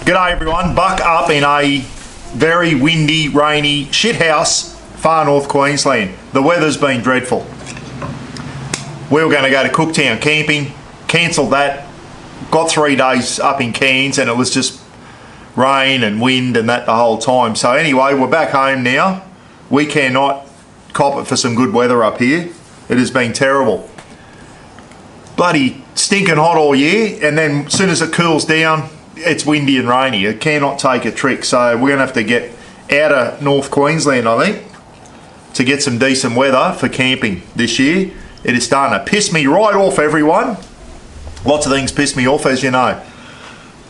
G'day everyone, Buck up in a very windy, rainy shithouse, far north Queensland. The weather's been dreadful. We were going to go to Cooktown camping, cancelled that, got 3 days up in Cairns and it was just rain and wind and that the whole time. So anyway, we're back home now. We cannot cop it for some good weather up here. It has been terrible. Bloody stinking hot all year, and then as soon as it cools down, it's windy and rainy. It cannot take a trick, so we're going to have to get out of North Queensland, I think, to get some decent weather for camping this year. It is starting to piss me right off, everyone. Lots of things piss me off, as you know.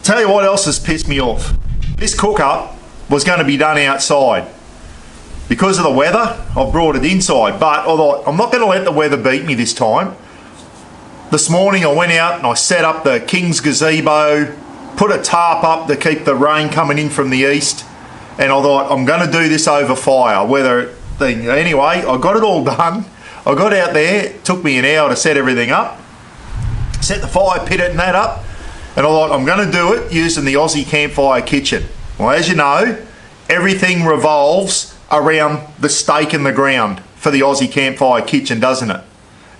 Tell you what else has pissed me off. This cook-up was going to be done outside. Because of the weather, I've brought it inside, but although I'm not going to let the weather beat me this time. This morning I went out and I set up the King's gazebo, put a tarp up to keep the rain coming in from the east, and I thought I'm going to do this over fire. Anyway, I got it all done. I got out there, it took me an hour to set everything up, set the fire pit and that up, and I thought I'm going to do it using the Aussie campfire kitchen. Well, as you know, everything revolves around the stake in the ground for the Aussie campfire kitchen, doesn't it?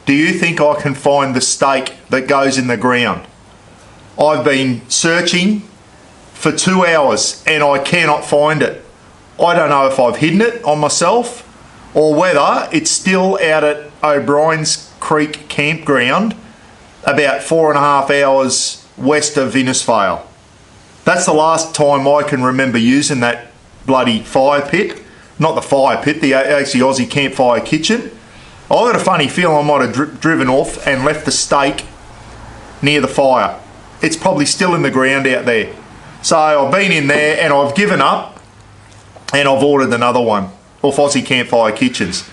Do you think I can find the stake that goes in the ground? I've been searching for 2 hours and I cannot find it. I don't know if I've hidden it on myself or whether it's still out at O'Brien's Creek campground about 4.5 hours west of Innisfail. That's the last time I can remember using that bloody fire pit. Not the fire pit, the actually Aussie campfire kitchen. I got a funny feeling I might have driven off and left the stake near the fire. It's probably still in the ground out there. So I've been in there and I've given up and I've ordered another one off Aussie Campfire Kitchens.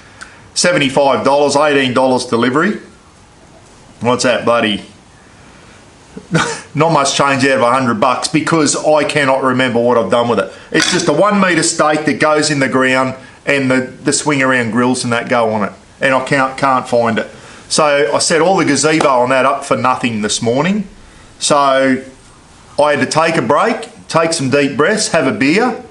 $75, $18 delivery. What's that, bloody? Not much change out of $100 because I cannot remember what I've done with it. It's just a 1 metre stake that goes in the ground and the swing around grills and that go on it. And I can't find it. So I set all the gazebo on that up for nothing this morning. So I had to take a break, take some deep breaths, have a beer,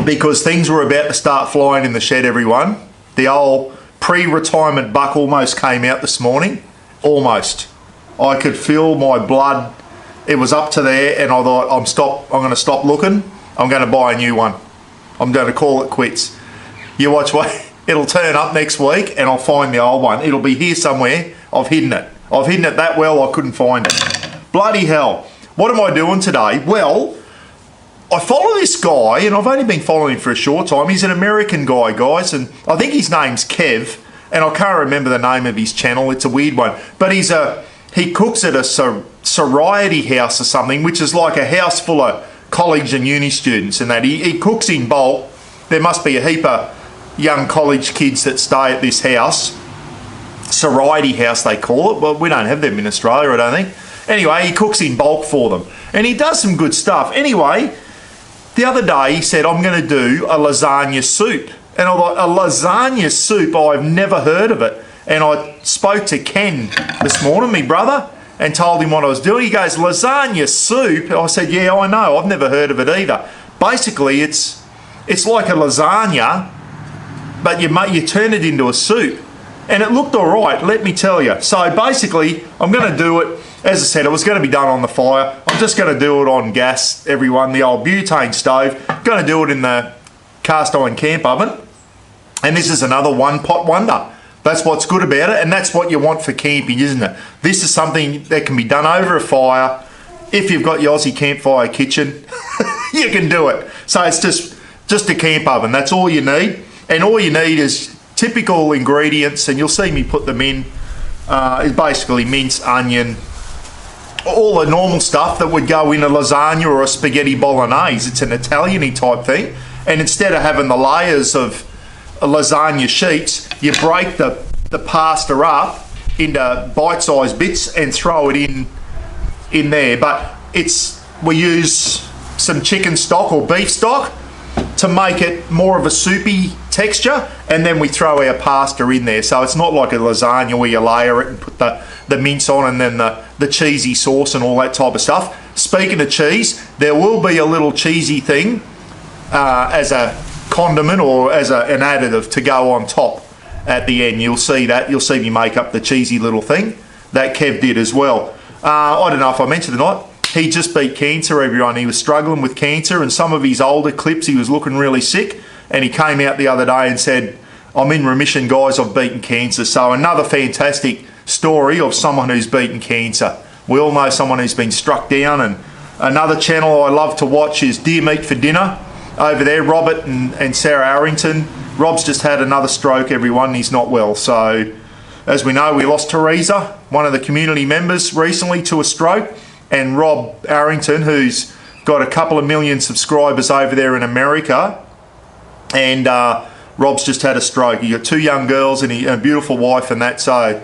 because things were about to start flying in the shed, everyone. The old pre-retirement buck almost came out this morning. Almost. I could feel my blood. It was up to there and I thought, I'm going to stop looking. I'm going to buy a new one. I'm going to call it quits. You watch what. It'll turn up next week and I'll find the old one. It'll be here somewhere. I've hidden it. I've hidden it that well I couldn't find it. Bloody hell. What am I doing today? Well, I follow this guy and I've only been following him for a short time. He's an American guy, guys, and I think his name's Kev, and I can't remember the name of his channel. It's a weird one. But he cooks at a sorority house or something, which is like a house full of college and uni students and that. He cooks in bulk. There must be a heap of young college kids that stay at this house. Sorority house they call it. Well, we don't have them in Australia, I don't think. Anyway, he cooks in bulk for them and he does some good stuff. Anyway, the other day he said, I'm going to do a lasagna soup. And I thought, a lasagna soup? I've never heard of it. And I spoke to Ken this morning, my brother, and told him what I was doing. He goes, lasagna soup? I said, yeah, I know. I've never heard of it either. Basically, it's like a lasagna, but you turn it into a soup. And it looked all right, let me tell you. So basically, I'm going to do it, as I said, it was going to be done on the fire. I'm just going to do it on gas, everyone, the old butane stove. Going to do it in the cast iron camp oven. And this is another one pot wonder. That's what's good about it, and that's what you want for camping, isn't it? This is something that can be done over a fire. If you've got your Aussie campfire kitchen, you can do it. So it's just a camp oven, that's all you need. And all you need is typical ingredients, and you'll see me put them in. It's basically mince, onion, all the normal stuff that would go in a lasagna or a spaghetti bolognese. It's an Italian-y type thing. And instead of having the layers of lasagna sheets, you break the pasta up into bite-sized bits and throw it in there. But we use some chicken stock or beef stock to make it more of a soupy texture, and then we throw our pasta in there. So it's not like a lasagna where you layer it and put the mince on and then the cheesy sauce and all that type of stuff. speaking of cheese, there will be a little cheesy thing as a condiment or as an additive to go on top at the end. You'll see that. You'll see me make up the cheesy little thing that Kev did as well. I don't know if I mentioned tonight, he just beat cancer, everyone. He was struggling with cancer, and some of his older clips he was looking really sick, and he came out the other day and said, I'm in remission, guys, I've beaten cancer. So another fantastic story of someone who's beaten cancer. We all know someone who's been struck down. And another channel I love to watch is Deer Meat for Dinner over there, Robert and Sarah Arrington. Rob's just had another stroke, everyone. He's not well. So as we know, we lost Teresa, one of the community members, recently to a stroke, and Rob Arrington, who's got a couple of million subscribers over there in America, and Rob's just had a stroke. He got 2 young girls and a beautiful wife and that, so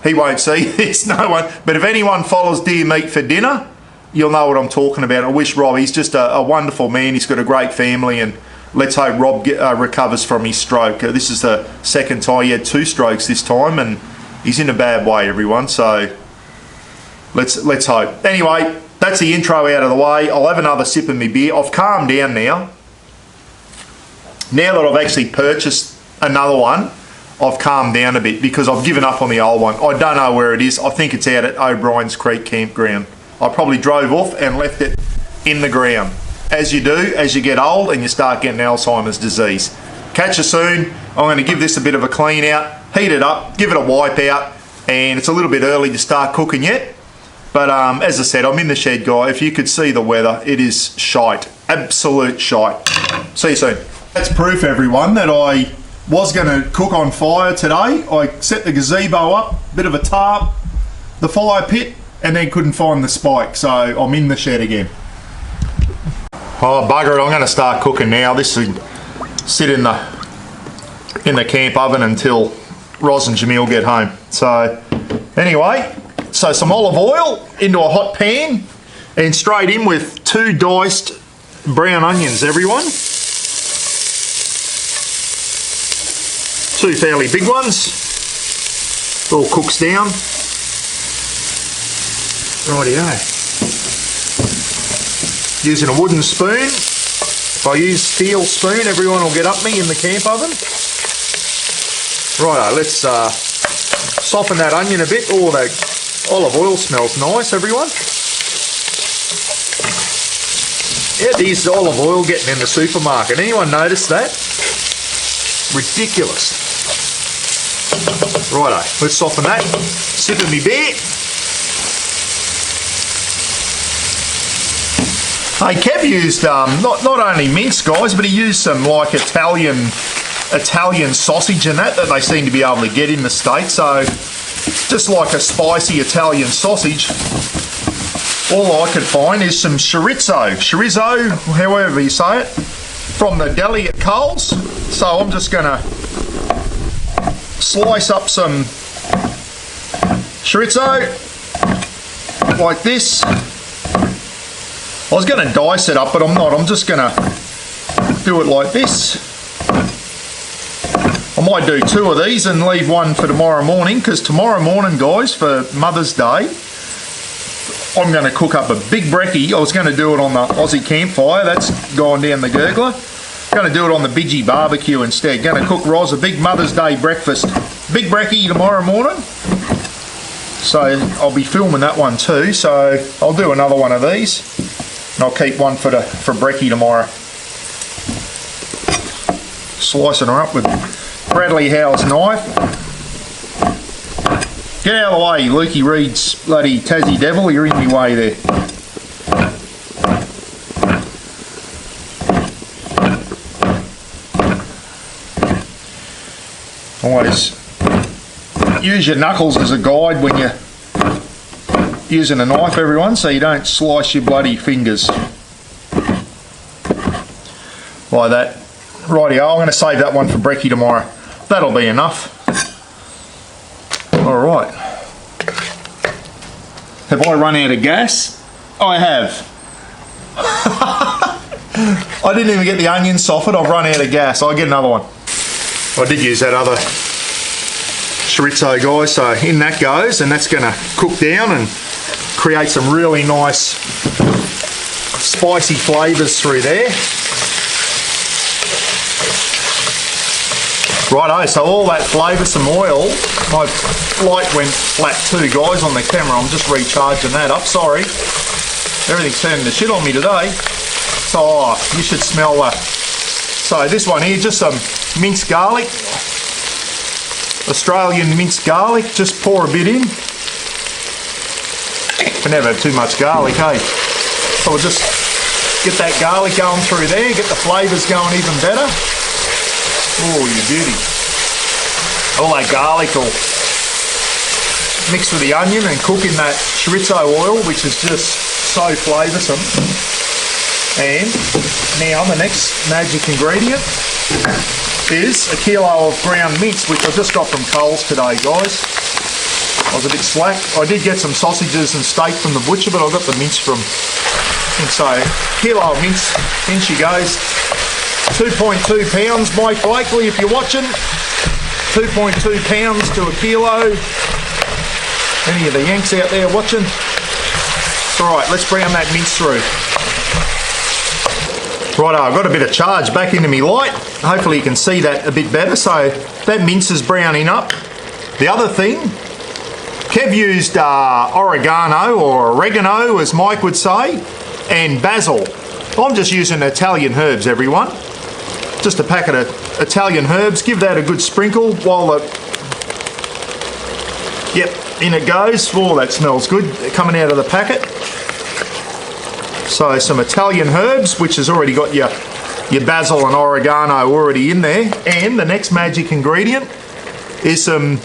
he won't see this, no one. But if anyone follows Deer Meat for Dinner, you'll know what I'm talking about. I wish Rob, he's just a wonderful man. He's got a great family, and let's hope Rob recovers from his stroke. This is the second time. He had 2 strokes this time, and he's in a bad way, everyone. So let's hope. Anyway, that's the intro out of the way. I'll have another sip of my beer. I've calmed down now. Now that I've actually purchased another one, I've calmed down a bit because I've given up on the old one. I don't know where it is. I think it's out at O'Brien's Creek Campground. I probably drove off and left it in the ground. As you do, as you get old and you start getting Alzheimer's disease. Catch you soon. I'm going to give this a bit of a clean out, heat it up, give it a wipe out, and it's a little bit early to start cooking yet. But as I said, I'm in the shed, guy. If you could see the weather, it is shite. Absolute shite. See you soon. That's proof, everyone, that I was going to cook on fire today. I set the gazebo up, bit of a tarp, the fire pit, and then couldn't find the spike, so I'm in the shed again. Oh, bugger it, I'm going to start cooking now. This will sit in the camp oven until Roz and Jamil get home. So anyway, so some olive oil into a hot pan and straight in with 2 diced brown onions, everyone. 2 fairly big ones. All cooks down. Rightio. Using a wooden spoon. If I use steel spoon, everyone will get up me in the camp oven. Righto, let's soften that onion a bit. Oh, the olive oil smells nice, everyone. Yeah, there's olive oil getting in the supermarket. Anyone notice that? Ridiculous. Righto, let's soften that. Sip of me beer. Hey, Kev used not only mince, guys, but he used some like Italian sausage and that they seem to be able to get in the States. So just like a spicy Italian sausage, all I could find is some chorizo, however you say it, from the deli at Coles. So I'm just gonna slice up some chorizo like this. I was going to dice it up, but I'm not. I'm just going to do it like this. I might do 2 of these and leave one for tomorrow morning, because tomorrow morning, guys, for Mother's Day, I'm going to cook up a big brekkie. I was going to do it on the Aussie campfire. That's gone down the gurgler. Going to do it on the Bidgie barbecue instead. Going to cook Roz a big Mother's Day breakfast. Big brekkie tomorrow morning. So I'll be filming that one too. So I'll do another one of these. And I'll keep one for brekkie tomorrow. Slicing her up with Bradley Howe's knife. Get out of the way, Lukey Reed's bloody Tassie devil. You're in my way there. Always use your knuckles as a guide when you're using a knife, everyone, so you don't slice your bloody fingers like that. Rightio, I'm going to save that one for brekkie tomorrow. That'll be enough. Alright. Have I run out of gas? I have. I didn't even get the onions softened. I've run out of gas. I'll get another one. I did use that other chorizo, guys, so in that goes, and that's going to cook down and create some really nice spicy flavours through there. Righto, so all that flavoursome oil, my light went flat too, guys, on the camera. I'm just recharging that up, sorry. Everything's turning to shit on me today. So, you should smell that. So this one here, just some minced garlic. Australian minced garlic, just pour a bit in. We never have too much garlic, hey? So we'll just get that garlic going through there, get the flavours going even better. Oh, you beauty. All that garlic will mix with the onion and cook in that chorizo oil, which is just so flavoursome. And now the next magic ingredient is a kilo of ground mince, which I just got from Coles today, guys. I was a bit slack. I did get some sausages and steak from the butcher, but I got the mince from... And so, kilo of mince, in she goes. 2.2 pounds, Mike Blakely, if you're watching. 2.2 pounds to a kilo. Any of the Yanks out there watching? Alright, let's brown that mince through. Righto, I've got a bit of charge back into me light. Hopefully you can see that a bit better. So that mince is browning up. The other thing, Kev used oregano or oregano, as Mike would say, and basil. I'm just using Italian herbs, everyone. Just a packet of Italian herbs. Give that a good sprinkle while the... Yep, in it goes. Oh, that smells good coming out of the packet. So some Italian herbs, which has already got your basil and oregano already in there. And the next magic ingredient is some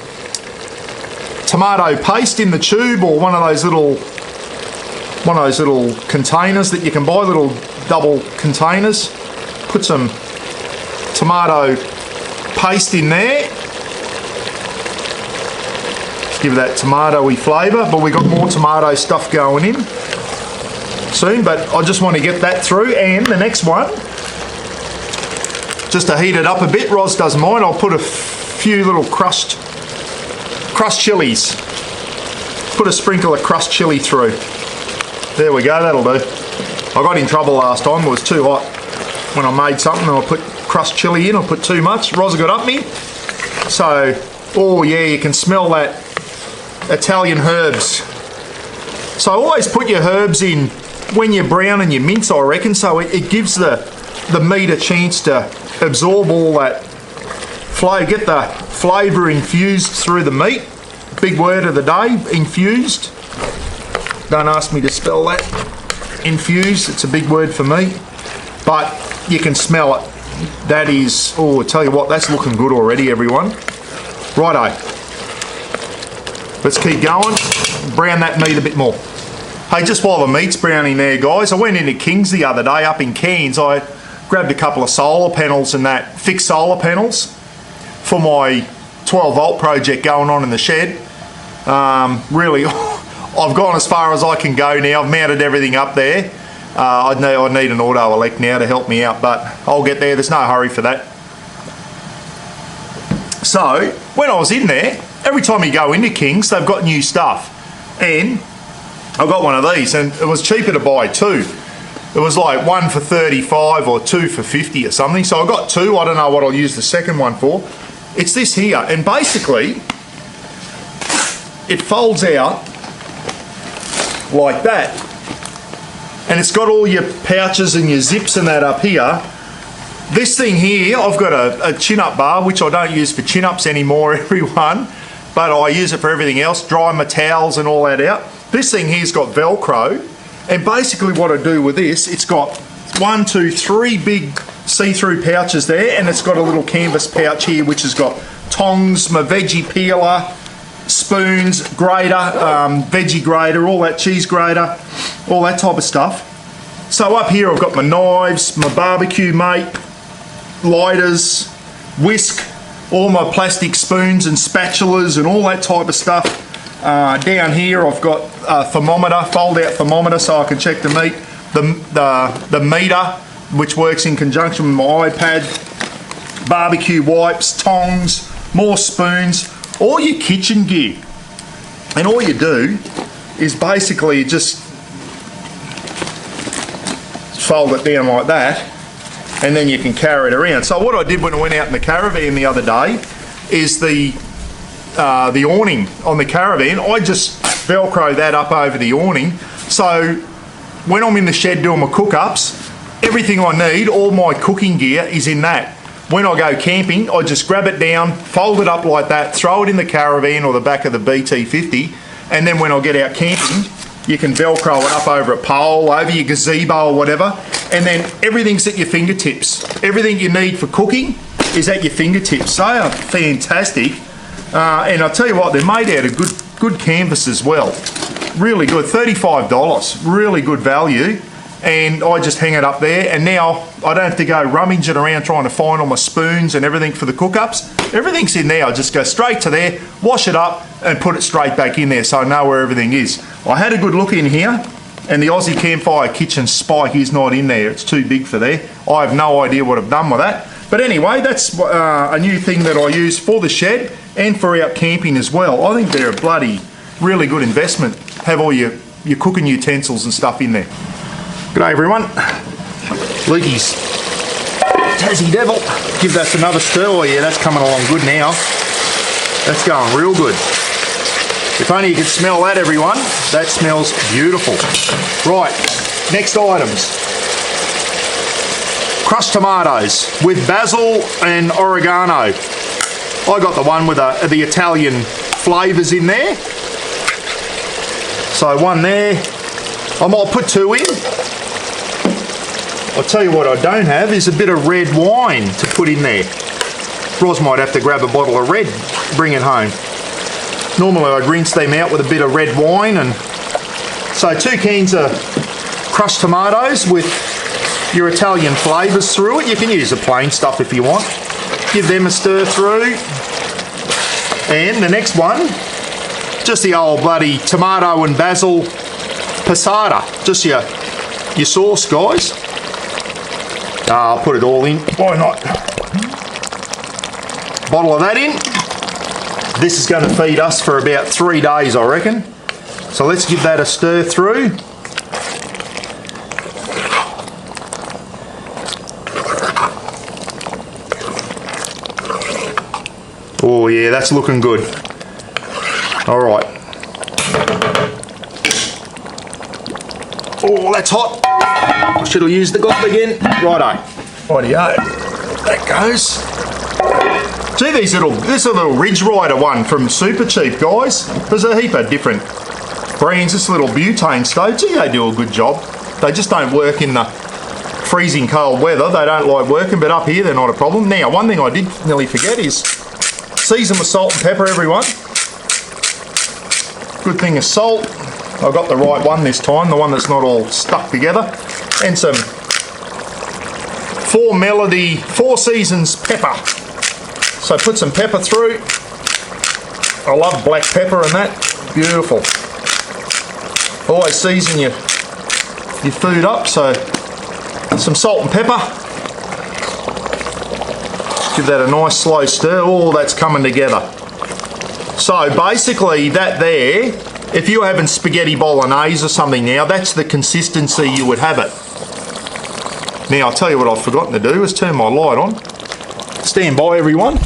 tomato paste in the tube, or one of those little containers that you can buy, little double containers. Put some tomato paste in there. Just give that tomatoey flavour, but we got more tomato stuff going in soon, but I just want to get that through. And the next one, just to heat it up a bit, Roz doesn't mind, I'll put a few little crushed chilies. Put a sprinkle of crushed chili through. There we go, that'll do. I got in trouble last time, it was too hot. When I made something and I put crushed chili in, I put too much. Roz got up me. So, oh yeah, you can smell that Italian herbs. So always put your herbs in when you're browning your mince, I reckon, so it gives the meat a chance to absorb all that flavour, get the flavour infused through the meat. Big word of the day, infused. Don't ask me to spell that. Infused, it's a big word for me. But you can smell it. That is, oh, I tell you what, that's looking good already, everyone. Righto. Let's keep going. Brown that meat a bit more. Hey, just while the meat's browning there, guys, I went into King's the other day up in Cairns. I grabbed a couple of solar panels and that, fixed solar panels for my 12 volt project going on in the shed. Really, I've gone as far as I can go now. I've mounted everything up there. I need an auto elect now to help me out, but I'll get there. There's no hurry for that. So, when I was in there, every time you go into King's, they've got new stuff. And I got one of these, and it was cheaper to buy two. It was like one for 35 or two for 50 or something. So I got two. I don't know what I'll use the second one for. It's this here, and basically it folds out like that, and it's got all your pouches and your zips and that up here. This thing here, I've got a chin-up bar, which I don't use for chin-ups anymore, everyone, but I use it for everything else, dry my towels and all that out. This thing here's got Velcro, and basically what I do with this, it's got 1, 2, 3 big see-through pouches there, and it's got a little canvas pouch here which has got tongs, my veggie peeler, spoons, grater, veggie grater, all that, cheese grater, all that type of stuff. So up here I've got my knives, my barbecue mate, lighters, whisk, all my plastic spoons and spatulas and all that type of stuff. Down here I've got a thermometer, fold out thermometer so I can check the meat, the meter, which works in conjunction with my iPad, barbecue wipes, tongs, more spoons, all your kitchen gear. And all you do is basically just fold it down like that, and then you can carry it around. So what I did when I went out in the caravan the other day is the awning on the caravan, I just Velcro that up over the awning. So when I'm in the shed doing my cook-ups, everything I need, all my cooking gear is in that. When I go camping, I just grab it down, fold it up like that, throw it in the caravan or the back of the BT50, and then when I get out camping, you can Velcro it up over a pole, over your gazebo or whatever, and then everything's at your fingertips. Everything you need for cooking is at your fingertips. They are fantastic. And I'll tell you what, they're made out of good canvas as well. Really good, $35, really good value. And I just hang it up there, and now I don't have to go rummaging around trying to find all my spoons and everything for the cook-ups. Everything's in there. I just go straight to there, wash it up, and put it straight back in there so I know where everything is. I had a good look in here, and the Aussie Campfire Kitchen Spike is not in there. It's too big for there. I have no idea what I've done with that. But anyway, that's a new thing that I use for the shed and for out camping as well. I think they're a bloody, really good investment. Have all your cooking utensils and stuff in there. G'day everyone, Leakey's Tassie Devil, give that another stir. Oh yeah, that's coming along good now. That's going real good. If only you could smell that, everyone. That smells beautiful. Right, next items. Crushed tomatoes with basil and oregano. I got the one with the Italian flavours in there. So one there. I might put two in. I'll tell you what I don't have is a bit of red wine to put in there. Roz might have to grab a bottle of red, bring it home. Normally I'd rinse them out with a bit of red wine, and so 2 cans of crushed tomatoes with your Italian flavours through it. You can use the plain stuff if you want. Give them a stir through. And the next one, just the old bloody tomato and basil passata. Just your sauce, guys. I'll put it all in, why not? Bottle of that in. This is going to feed us for about 3 days, I reckon. So let's give that a stir through. Oh yeah, that's looking good. All right. Oh, that's hot. I should have used the goblet again. Righto. Rightio. That goes. See this is a little Ridge Rider one from Super Cheap, guys. There's a heap of different brands. This little butane stove. Gee, they do a good job. They just don't work in the freezing cold weather. They don't like working, but up here they're not a problem. Now, one thing I did nearly forget is season with salt and pepper, everyone. Good thing is salt. I got the right one this time, the one that's not all stuck together. And some 4 Seasons pepper. So put some pepper through. I love black pepper and that. Beautiful. Always season your food up, so some salt and pepper. Give that a nice slow stir. Oh, that's coming together. So basically that there, if you're having spaghetti bolognese or something now, that's the consistency you would have it. Now, I'll tell you what I've forgotten to do is turn my light on. Stand by, everyone.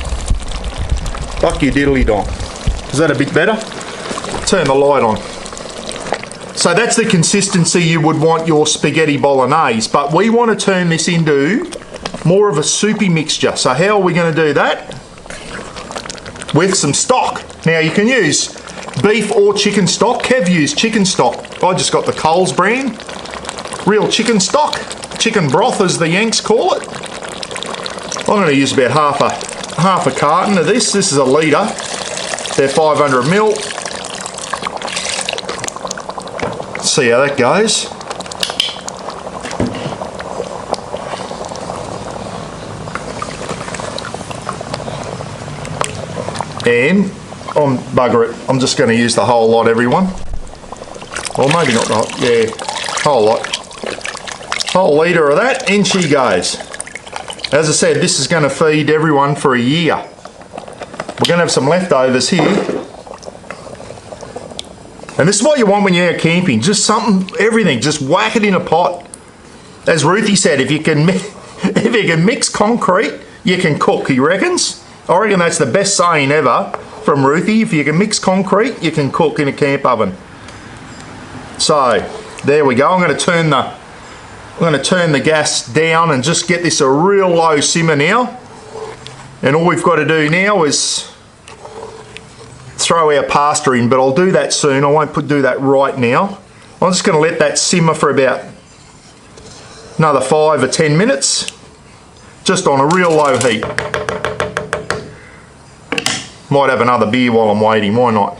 Buck your diddly dong. Is that a bit better? Turn the light on. So that's the consistency you would want your spaghetti bolognese, but we want to turn this into more of a soupy mixture. So how are we going to do that? With some stock. Now you can use beef or chicken stock. Kev used chicken stock. I just got the Coles brand. Real chicken stock. Chicken broth as the Yanks call it. I'm going to use about half a carton of this. This is a litre. They're 500 ml. Let's see how that goes. And bugger it, I'm just going to use the whole lot, everyone. Well, maybe not the whole, yeah, whole lot. Whole litre of that, in she goes. As I said, this is going to feed everyone for a year. We're going to have some leftovers here. And this is what you want when you're out camping. Just something, everything, just whack it in a pot. as Ruthie said, if you can mix concrete, you can cook, he reckons. I reckon that's the best saying ever from Ruthie. If you can mix concrete, you can cook in a camp oven. So there we go. I'm going to turn the gas down and just get this a real low simmer now. And all we've got to do now is throw our pasta in, but I'll do that soon. I won't do that right now. I'm just going to let that simmer for about another 5 or 10 minutes, just on a real low heat. Might have another beer while I'm waiting, why not?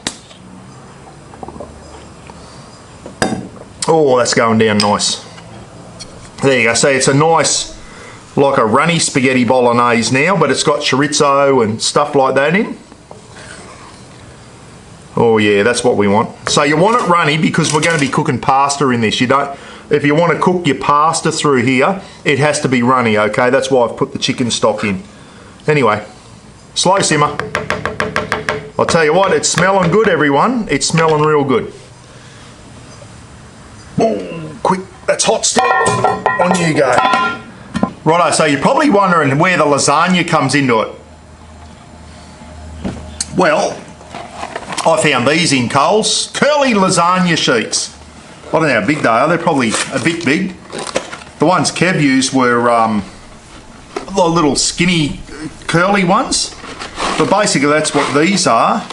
Oh, that's going down nice. There you go. So it's a nice, like a runny spaghetti bolognese now, but it's got chorizo and stuff like that in. Oh yeah, that's what we want. So you want it runny because we're going to be cooking pasta in this. If you want to cook your pasta through here, it has to be runny, okay? That's why I've put the chicken stock in. Anyway, slow simmer. I'll tell you what, it's smelling good, everyone. It's smelling real good. Oh, quick, that's hot still. On you go. Righto, so you're probably wondering where the lasagna comes into it. Well, I found these in Coles. Curly lasagna sheets. I don't know how big they are. They're probably a bit big. The ones Kev used were the little skinny curly ones. But basically that's what these are.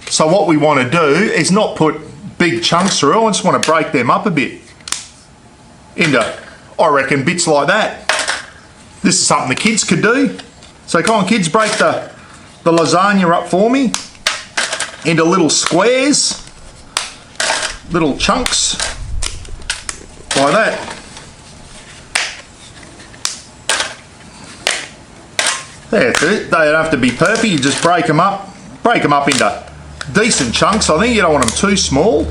So what we want to do is not put big chunks through. I just want to break them up a bit into, I reckon, bits like that. This is something the kids could do. So come on kids, break the lasagna up for me into little squares, little chunks like that. That's it. They don't have to be perfect. You just break them up into decent chunks. I think you don't want them too small.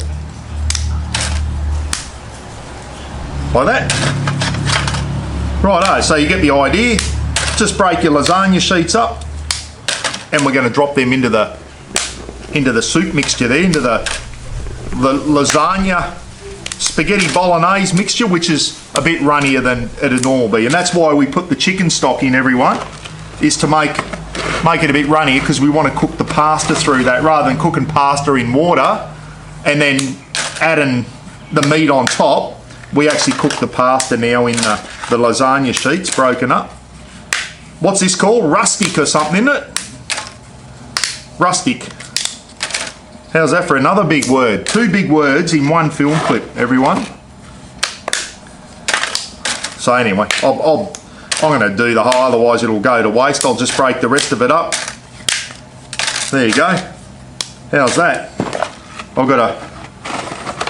Like that. Righto, so you get the idea. Just break your lasagna sheets up, and we're going to drop them into the soup mixture there, into the lasagna spaghetti bolognese mixture, which is a bit runnier than it'd normally be. And that's why we put the chicken stock in, everyone, is to make it a bit runnier, because we want to cook the pasta through that rather than cooking pasta in water and then adding the meat on top. We actually cook the pasta now in the lasagna sheets broken up. What's this called? Rustic or something, isn't it? Rustic. How's that for another big word? 2 big words in one film clip, everyone. So anyway, I'm going to do the whole, otherwise it'll go to waste. I'll just break the rest of it up. There you go. How's that? I've got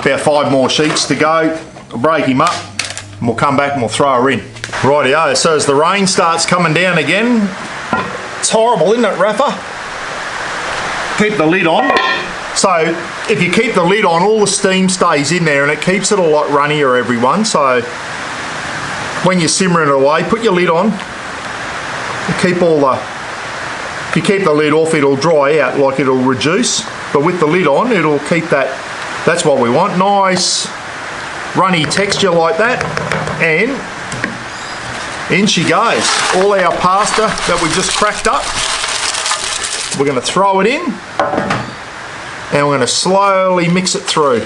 about 5 more sheets to go. I'll break him up and we'll come back and we'll throw her in. Rightio, so as the rain starts coming down again, it's horrible, isn't it, Rafa? Keep the lid on. So if you keep the lid on, all the steam stays in there and it keeps it a lot runnier, everyone. So when you're simmering it away, put your lid on. If you keep the lid off, it'll dry out, like it'll reduce. But with the lid on, it'll keep that. That's what we want. Nice runny texture like that. And in she goes. All our pasta that we just cracked up. We're going to throw it in. And we're going to slowly mix it through.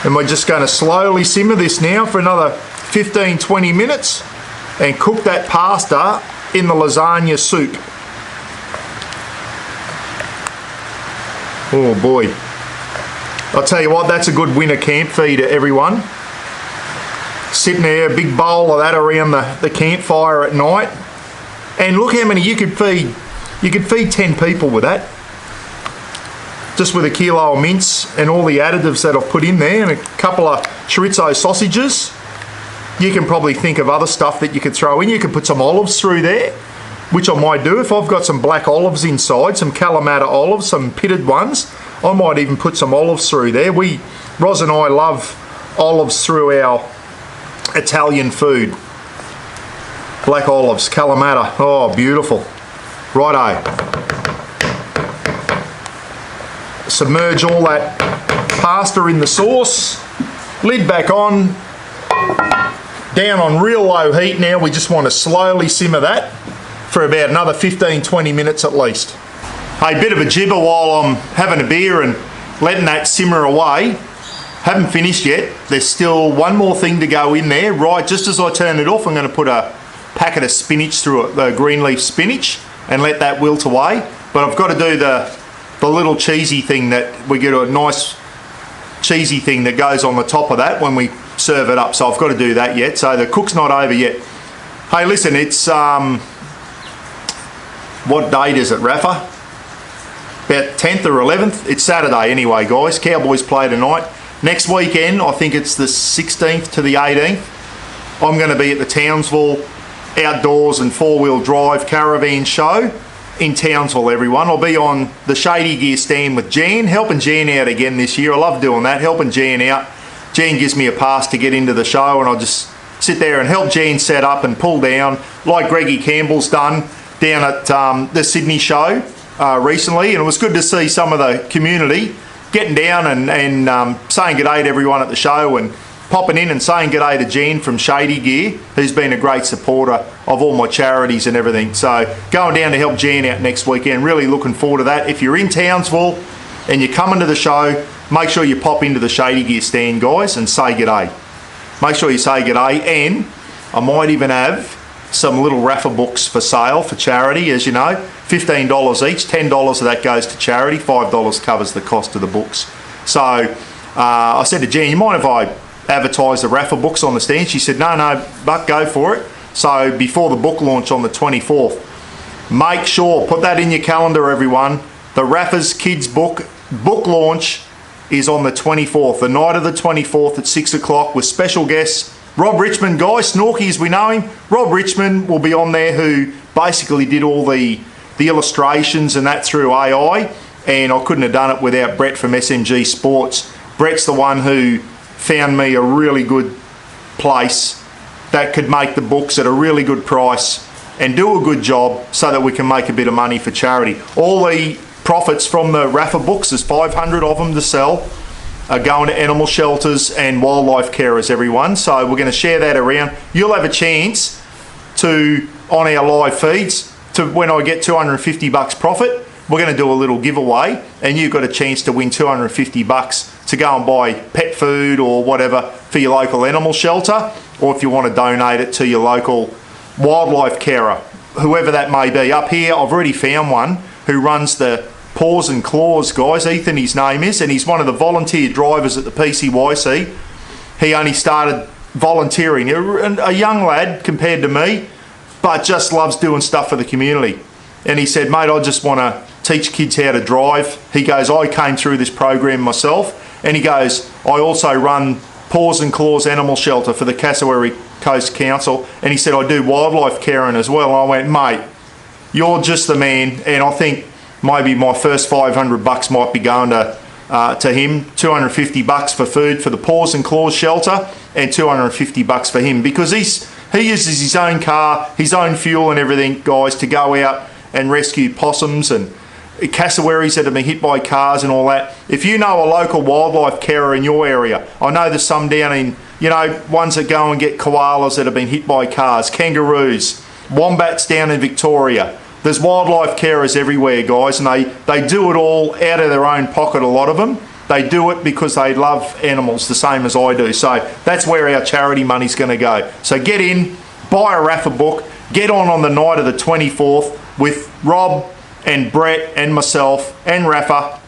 And we're just going to slowly simmer this now for another 15-20 minutes and cook that pasta in the lasagna soup. Oh boy. I'll tell you what, that's a good winter camp feeder, everyone. Sitting there, a big bowl of that around the campfire at night. And look how many you could feed. You could feed 10 people with that. Just with a kilo of mince and all the additives that I've put in there and a couple of chorizo sausages. You can probably think of other stuff that you could throw in. You could put some olives through there, which I might do. If I've got some black olives inside, some Kalamata olives, some pitted ones, I might even put some olives through there. Roz and I love olives through our Italian food. Black olives, Kalamata, oh beautiful. Righto. Submerge all that pasta in the sauce, lid back on, down on real low heat now. We just want to slowly simmer that for about another 15-20 minutes at least. Hey, bit of a gibber while I'm having a beer and letting that simmer away. Haven't finished yet. There's still one more thing to go in there. Right, just as I turn it off, I'm going to put a packet of spinach through it, the green leaf spinach, and let that wilt away. But I've got to do the little cheesy thing that we get, a nice cheesy thing that goes on the top of that when we serve it up. So I've got to do that yet. So the cook's not over yet. Hey, listen, it's what date is it, Rafa? About 10th or 11th. It's Saturday anyway, guys. Cowboys play tonight. Next weekend, I think it's the 16th to the 18th. I'm going to be at the Townsville Outdoors and Four-Wheel Drive Caravan Show in Townsville, everyone. I'll be on the Shady Gear stand with Jan, helping Jan out again this year. I love doing that, helping Jan out. Jan gives me a pass to get into the show, and I'll just sit there and help Jan set up and pull down, like Greggy Campbell's done down at the Sydney show recently. And it was good to see some of the community getting down and saying good day to everyone at the show, and popping in and saying good day to Jan from Shady Gear, who's been a great supporter of all my charities and everything. So going down to help Jan out next weekend, really looking forward to that. If you're in Townsville and you're coming to the show, make sure you pop into the Shady Gear stand, guys, and say good day. Make sure you say good day, and I might even have some little raffle books for sale for charity, as you know. $15 each, $10 of that goes to charity, $5 covers the cost of the books. So I said to Jan, you mind if I advertise the raffle books on the stand? She said, no, Buck, go for it. So before the book launch on the 24th, make sure, put that in your calendar, everyone. The Raffers Kids book launch is on the 24th, the night of the 24th at 6 o'clock, with special guests. Rob Richmond, guys, Snorky as we know him. Rob Richmond will be on there, who basically did all the illustrations and that through AI, and I couldn't have done it without Brett from SMG Sports. Brett's the one who found me a really good place that could make the books at a really good price and do a good job so that we can make a bit of money for charity. All the profits from the raffle books, there's 500 of them to sell, are going to animal shelters and wildlife carers, everyone. So we're going to share that around. You'll have a chance to, on our live feeds, to when I get 250 bucks profit, we're going to do a little giveaway, and you've got a chance to win 250 bucks to go and buy pet food or whatever for your local animal shelter, or if you want to donate it to your local wildlife carer, whoever that may be. Up here, I've already found one who runs the Paws and Claws, guys. Ethan, his name is, and he's one of the volunteer drivers at the PCYC. He only started volunteering, a young lad compared to me, but just loves doing stuff for the community. And he said, mate, I just want to teach kids how to drive. He goes, I came through this program myself. And he goes, I also run Paws and Claws Animal Shelter for the Cassowary Coast Council. And he said, I do wildlife caring as well. And I went, mate, you're just the man. And I think maybe my first 500 bucks might be going to him. 250 bucks for food for the Paws and Claws shelter, and 250 bucks for him, because he uses his own car, his own fuel and everything, guys, to go out and rescue possums and cassowaries that have been hit by cars and all that. If you know a local wildlife carer in your area, I know there's some down in, ones that go and get koalas that have been hit by cars, kangaroos, wombats down in Victoria. There's wildlife carers everywhere, guys, and they do it all out of their own pocket, a lot of them. They do it because they love animals the same as I do. So that's where our charity money's going to go. So get in, buy a raffle book, get on the night of the 24th with Rob and Brett and myself and Rafa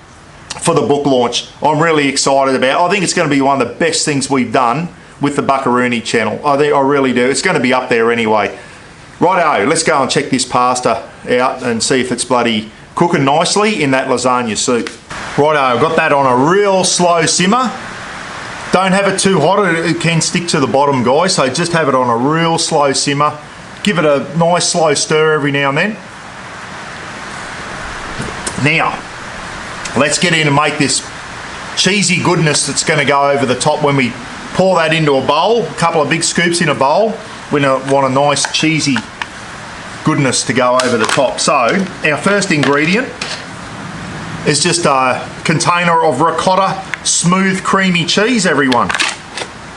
for the book launch. I'm really excited about it. I think it's going to be one of the best things we've done with the Buckaroony channel. I really do. It's going to be up there anyway. Righto, let's go and check this pasta out and see if it's bloody cooking nicely in that lasagna soup. Righto, I've got that on a real slow simmer. Don't have it too hot, it can stick to the bottom, guys, so just have it on a real slow simmer. Give it a nice slow stir every now and then. Now, let's get in and make this cheesy goodness that's going to go over the top when we pour that into a bowl. A couple of big scoops in a bowl. We want a nice cheesy goodness to go over the top. So, our first ingredient is just a container of ricotta smooth creamy cheese, everyone.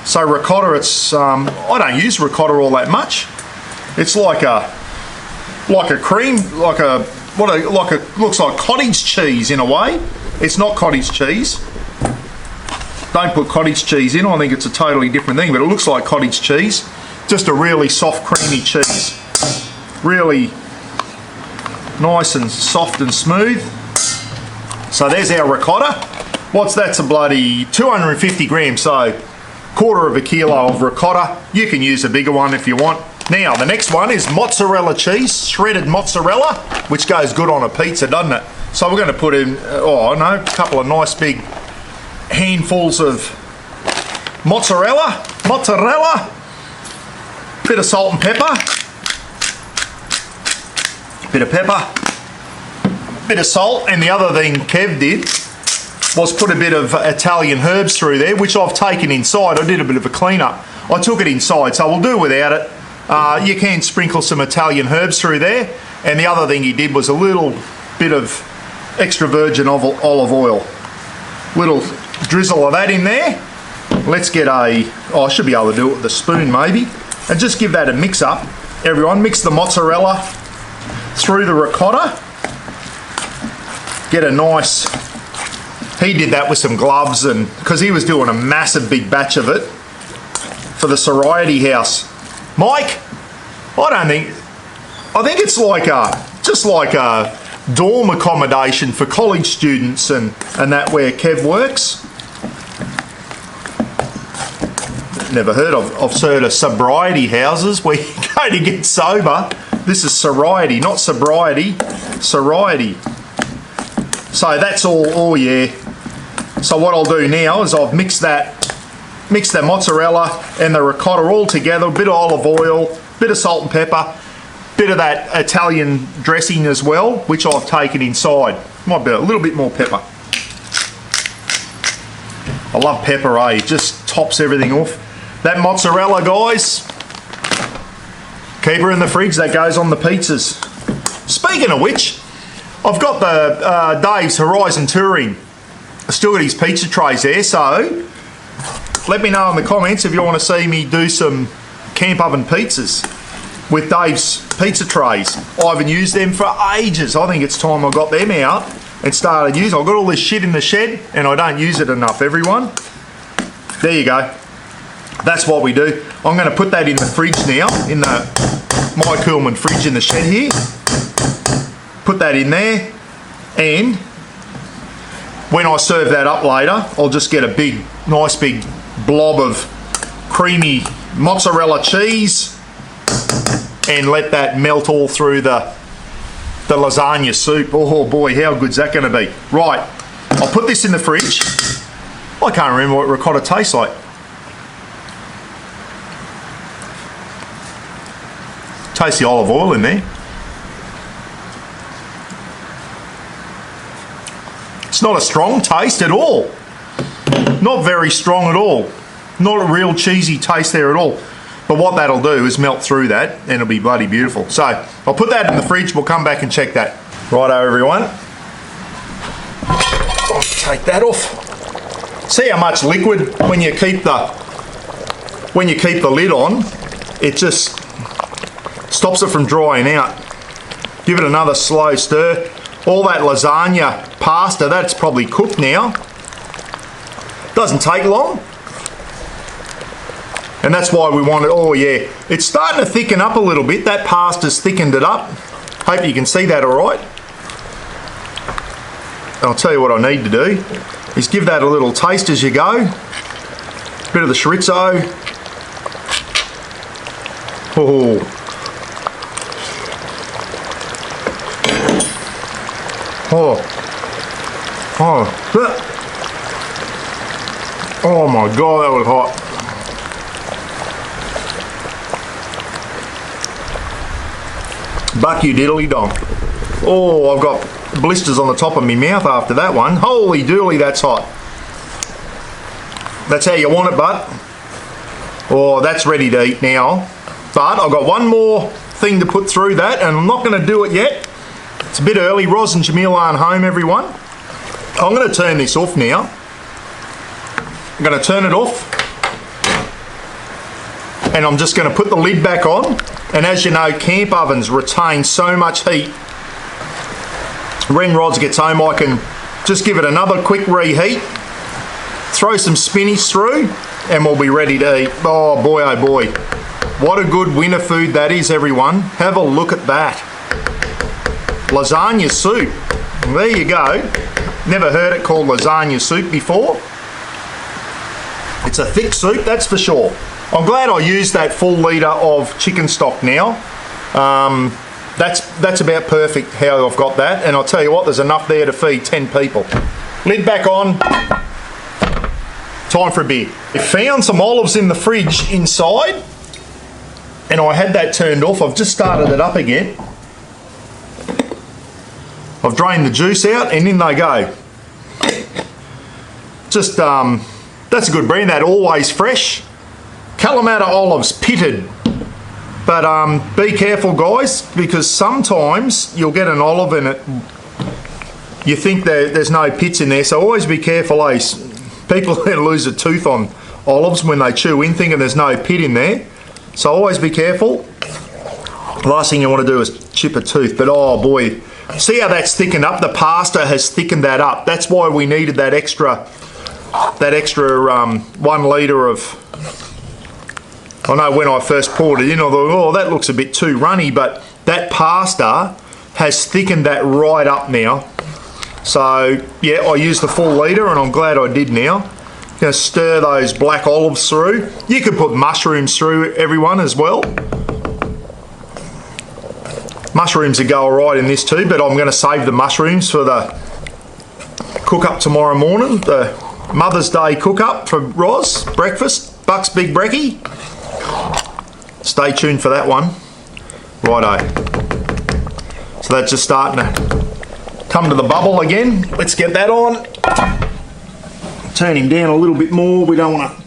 So ricotta, it's I don't use ricotta all that much. It's like a cream, like a looks like cottage cheese in a way. It's not cottage cheese. Don't put cottage cheese in. I think it's a totally different thing, but it looks like cottage cheese. Just a really soft, creamy cheese. Really nice and soft and smooth. So there's our ricotta. What's that's a bloody 250 grams, so quarter of a kilo of ricotta. You can use a bigger one if you want. Now the next one is mozzarella cheese, shredded mozzarella, which goes good on a pizza, doesn't it? So we're going to put in, a couple of nice big handfuls of mozzarella, bit of salt and pepper, bit of pepper, bit of salt, and the other thing Kev did was put a bit of Italian herbs through there, which I've taken inside. I did a bit of a clean-up. I took it inside, so we'll do without it. You can sprinkle some Italian herbs through there, and the other thing he did was a little bit of extra virgin olive oil. Little drizzle of that in there. Let's get I should be able to do it with a spoon maybe, and just give that a mix up. Everyone, mix the mozzarella through the ricotta. Get a nice, he did that with some gloves, and because he was doing a massive big batch of it for the Sorority House. Mike, I think it's like just like a dorm accommodation for college students and that where Kev works. Never heard of. I've heard of sobriety houses where you go to get sober. This is sorority, not sobriety, sorority. So that's all yeah. So what I'll do now is I've mixed that mozzarella and the ricotta all together, a bit of olive oil, bit of salt and pepper, bit of that Italian dressing as well, which I've taken inside. Might be a little bit more pepper. I love pepper, eh? It just tops everything off. That mozzarella, guys, keep her in the fridge. That goes on the pizzas. Speaking of which, I've got the Dave's Horizon Touring. I've still got his pizza trays there, so let me know in the comments if you want to see me do some camp oven pizzas with Dave's pizza trays. I haven't used them for ages. I think it's time I got them out and started using. I've got all this shit in the shed and I don't use it enough, everyone. There you go. That's what we do. I'm going to put that in the fridge now, in the My Coolman fridge in the shed here. Put that in there, and when I serve that up later, I'll just get a nice big blob of creamy mozzarella cheese and let that melt all through the lasagna soup. Oh boy, how good's that going to be? Right, I'll put this in the fridge. I can't remember what ricotta tastes like. Taste the olive oil in there. It's not a strong taste at all. Not very strong at all. Not a real cheesy taste there at all. But what that'll do is melt through that and it'll be bloody beautiful. So I'll put that in the fridge. We'll come back and check that. Righto, everyone. I'll take that off. See how much liquid when you keep the lid on, it just stops it from drying out. Give it another slow stir. All that lasagna pasta, that's probably cooked now. Doesn't take long. And that's why we want it. Oh yeah, it's starting to thicken up a little bit. That pasta's thickened it up. Hope you can see that all right. I'll tell you what I need to do is give that a little taste as you go. Bit of the chorizo. Oh. Oh my God, that was hot. Buck you diddly dong. Oh, I've got blisters on the top of my mouth after that one. Holy dooly, that's hot. That's how you want it, bud. Oh, that's ready to eat now. But I've got one more thing to put through that, and I'm not going to do it yet. It's a bit early. Roz and Jamil aren't home, everyone. I'm going to turn this off now. I'm going to turn it off. And I'm just going to put the lid back on. And as you know, camp ovens retain so much heat. When Roz gets home, I can just give it another quick reheat, throw some spinach through, and we'll be ready to eat. Oh boy, oh boy. What a good winter food that is, everyone. Have a look at that. Lasagna soup. There you go. Never heard it called lasagna soup before. It's a thick soup, that's for sure. I'm glad I used that full litre of chicken stock now. That's about perfect how I've got that. And I'll tell you what, there's enough there to feed 10 people. Lid back on. Time for a beer. I found some olives in the fridge inside, and I had that turned off. I've just started it up again. I've drained the juice out, and in they go. Just, that's a good brand, that Always Fresh. Kalamata olives, pitted. But be careful, guys, because sometimes you'll get an olive and you think there's no pits in there, so always be careful, Ace. People lose a tooth on olives when they chew in thinking there's no pit in there. So always be careful. The last thing you want to do is chip a tooth, but oh boy. See how that's thickened up? The pasta has thickened that up. That's why we needed that extra 1 litre of... I know when I first poured it in, I thought, oh, that looks a bit too runny, but that pasta has thickened that right up now. So, yeah, I used the full litre, and I'm glad I did now. Going to stir those black olives through. You could put mushrooms through, everyone, as well. Mushrooms would go all right in this too, but I'm going to save the mushrooms for the cook-up tomorrow morning. The Mother's Day cook-up for Roz, breakfast, Buck's Big Brekkie. Stay tuned for that one. Righto. So that's just starting to come to the bubble again. Let's get that on. Turn him down a little bit more. We don't want to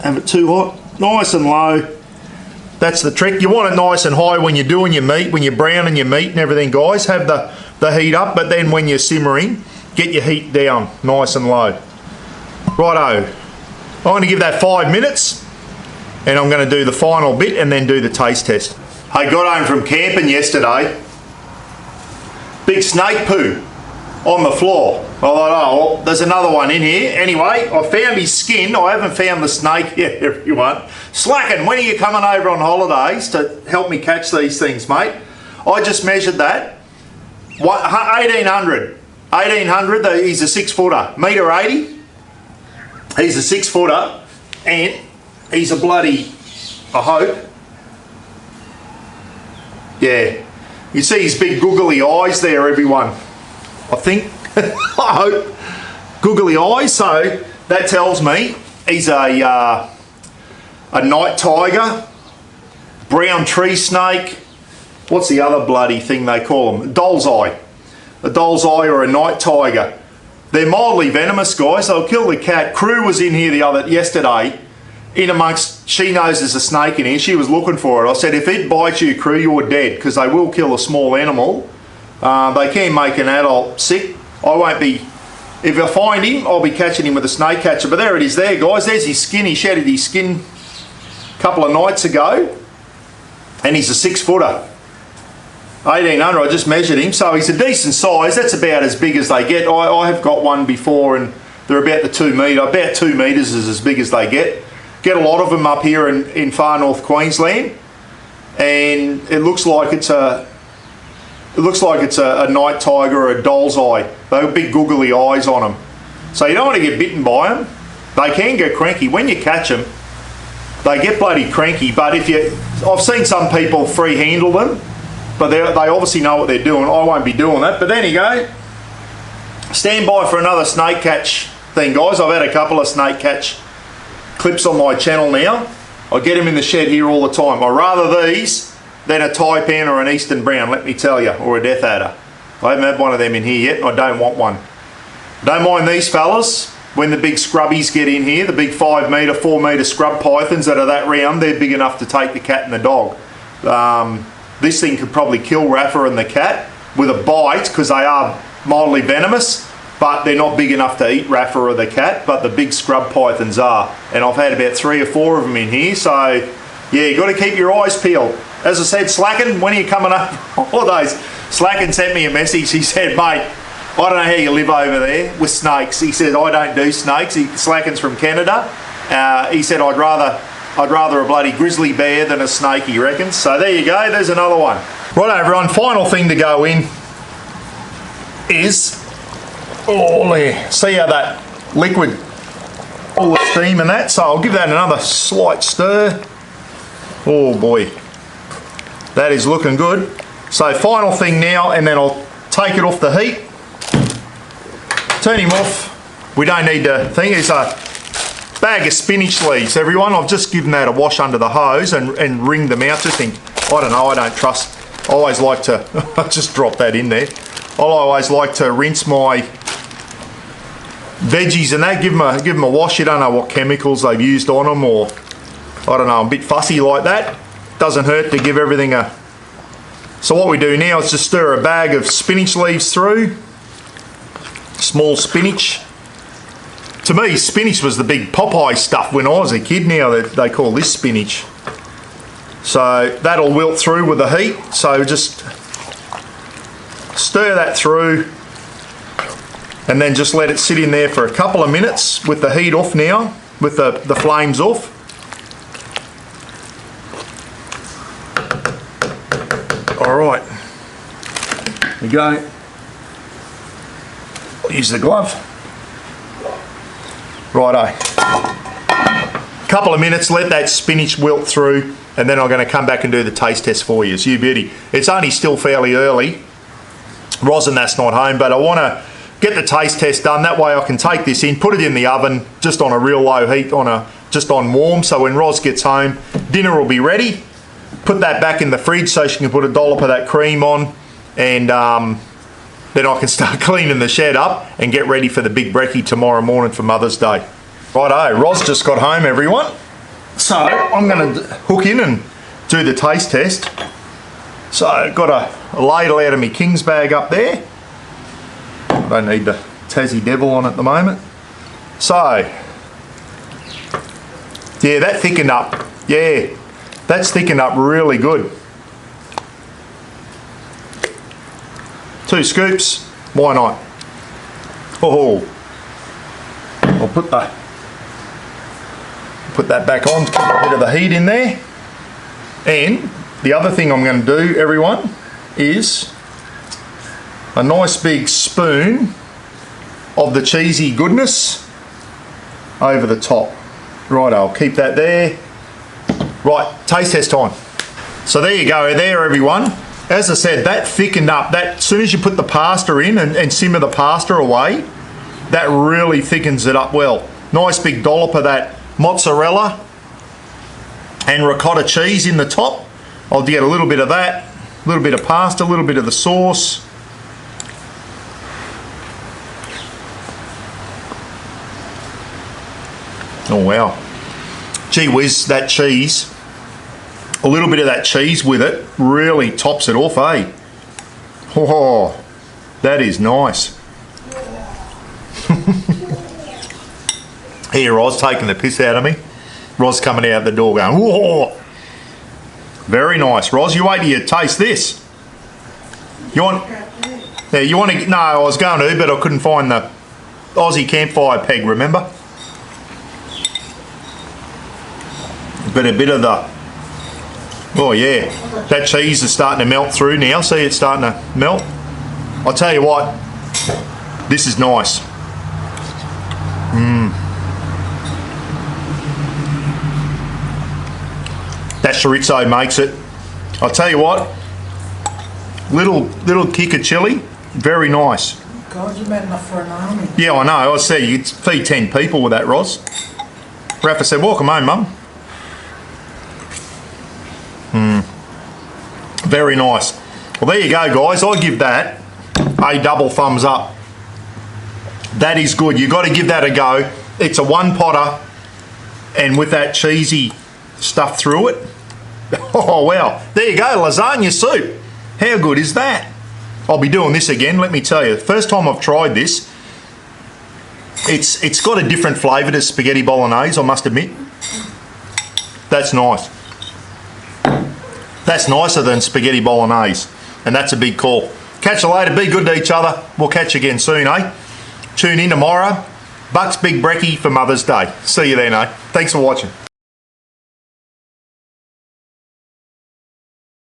have it too hot. Nice and low. That's the trick. You want it nice and high when you're doing your meat, when you're browning your meat and everything, guys. Have the heat up, but then when you're simmering, get your heat down nice and low. Righto. I'm going to give that 5 minutes, and I'm going to do the final bit and then do the taste test. I got home from camping yesterday. Big snake poo on the floor. I thought, oh, well, there's another one in here. Anyway, I found his skin. I haven't found the snake yet, everyone. Slacken, when are you coming over on holidays to help me catch these things, mate? I just measured that. 1800. 1800, he's a 6 footer. Metre 80. He's a 6 footer. And he's a bloody, I hope. Yeah. You see his big googly eyes there, everyone. I think. I hope. Googly eyes. So that tells me he's a night tiger, brown tree snake. What's the other bloody thing they call them? Doll's eye. A doll's eye or a night tiger. They're mildly venomous, guys. They'll kill the cat. Crew was in here yesterday. In amongst, she knows there's a snake in here. She was looking for it. I said, if it bites you, Crew, you're dead, because they will kill a small animal. They can make an adult sick. I won't be, if I find him, I'll be catching him with a snake catcher. But there it is there, guys. There's his skin. He shedded his skin a couple of nights ago. And he's a 6 footer. 1800, I just measured him. So he's a decent size. That's about as big as they get. I have got one before, and they're about the 2 metre. About 2 metres is as big as they get. Get a lot of them up here in far north Queensland, and it looks like it's a night tiger or a doll's eye. They have big googly eyes on them, so you don't want to get bitten by them. They can get cranky when you catch them. They get bloody cranky. But I've seen some people free handle them, but they obviously know what they're doing. I won't be doing that. But there you go. Stand by for another snake catch thing, guys. I've had a couple of snake catch clips on my channel now. I get them in the shed here all the time. I'd rather these than a taipan or an eastern brown, let me tell you, or a death adder. I haven't had one of them in here yet, and I don't want one. Don't mind these fellas when the big scrubbies get in here, the big 5 metre, 4 metre scrub pythons that are that round. They're big enough to take the cat and the dog. This thing could probably kill Rafa and the cat with a bite, because they are mildly venomous. But they're not big enough to eat Rafa or the cat, but the big scrub pythons are. And I've had about 3 or 4 of them in here, so Yeah, you got to keep your eyes peeled. As I said, Slacken, when are you coming up on holidays? Slacken sent me a message. He said, mate, I don't know how you live over there with snakes. He said, I don't do snakes. Slacken's from Canada. He said, I'd rather a bloody grizzly bear than a snake, he reckons. So there you go, there's another one. Right, everyone, final thing to go in is, oh there, see how that liquid, all the steam and that, so I'll give that another slight stir. Oh boy, that is looking good. So final thing now, and then I'll take it off the heat, turn him off. We don't need to think, it's a bag of spinach leaves, everyone. I've just given that a wash under the hose and wringed them out. Just think, I don't know, I don't trust. I always like to, I just drop that in there. I always like to rinse my veggies and that, give them a wash. You don't know what chemicals they've used on them, or I don't know, I'm a bit fussy like that. Doesn't hurt to give everything a... So what we do now is just stir a bag of spinach leaves through. Small spinach. To me, spinach was the big Popeye stuff when I was a kid. Now they call this spinach. So that'll wilt through with the heat. So just stir that through and then just let it sit in there for a couple of minutes with the heat off now, with the flames off. All right, there we go. I'll use the glove. Righto. Couple of minutes, let that spinach wilt through, and then I'm going to come back and do the taste test for you. So you beauty. It's only still fairly early. Roz and that's not home, but I want to get the taste test done. That way I can take this in, put it in the oven, just on a real low heat, just on warm. So when Roz gets home, dinner will be ready. Put that back in the fridge so she can put a dollop of that cream on, and then I can start cleaning the shed up and get ready for the big brekkie tomorrow morning for Mother's Day. Righto, Roz just got home, everyone. So I'm going to hook in and do the taste test. So I've got a ladle out of my King's bag up there. I don't need the Tassie Devil on at the moment. So, yeah, that thickened up. Yeah, that's thickened up really good. 2 scoops, why not? Oh, I'll put that back on to keep a bit of the heat in there. And the other thing I'm going to do, everyone, is a nice big spoon of the cheesy goodness over the top. Right, I'll keep that there. Right, taste test time. So there you go, there everyone. As I said, that thickened up. That, as soon as you put the pasta in and simmer the pasta away, that really thickens it up well. Nice big dollop of that mozzarella and ricotta cheese in the top. I'll get a little bit of that, a little bit of pasta, a little bit of the sauce. Oh wow. Gee whiz, that cheese. A little bit of that cheese with it really tops it off, eh? Oh, that is nice. Here, Roz taking the piss out of me. Roz coming out the door going, whoa. Very nice. Roz, you wait till you taste this. You want... Yeah, you want to... No, I was going to, but I couldn't find the Aussie campfire peg, remember? But a bit of the... Oh yeah, that cheese is starting to melt through now. See, it's starting to melt. I'll tell you what, this is nice. That chorizo makes it. I'll tell you what, little kick of chili, very nice. God, you made enough for an army. Yeah, I know. I said you could feed 10 people with that, Roz. Rafa said, welcome home, Mum. Very nice. Well, there you go, guys. I give that a double thumbs up. That is good. You've got to give that a go. It's a one potter, and with that cheesy stuff through it. Oh, wow. There you go, lasagna soup. How good is that? I'll be doing this again, let me tell you. First time I've tried this, it's got a different flavour to spaghetti bolognese, I must admit. That's nice. That's nicer than spaghetti bolognese, and that's a big call. Catch you later. Be good to each other. We'll catch you again soon, eh? Tune in tomorrow. Buck's Big Brekkie for Mother's Day. See you then, eh? Thanks for watching.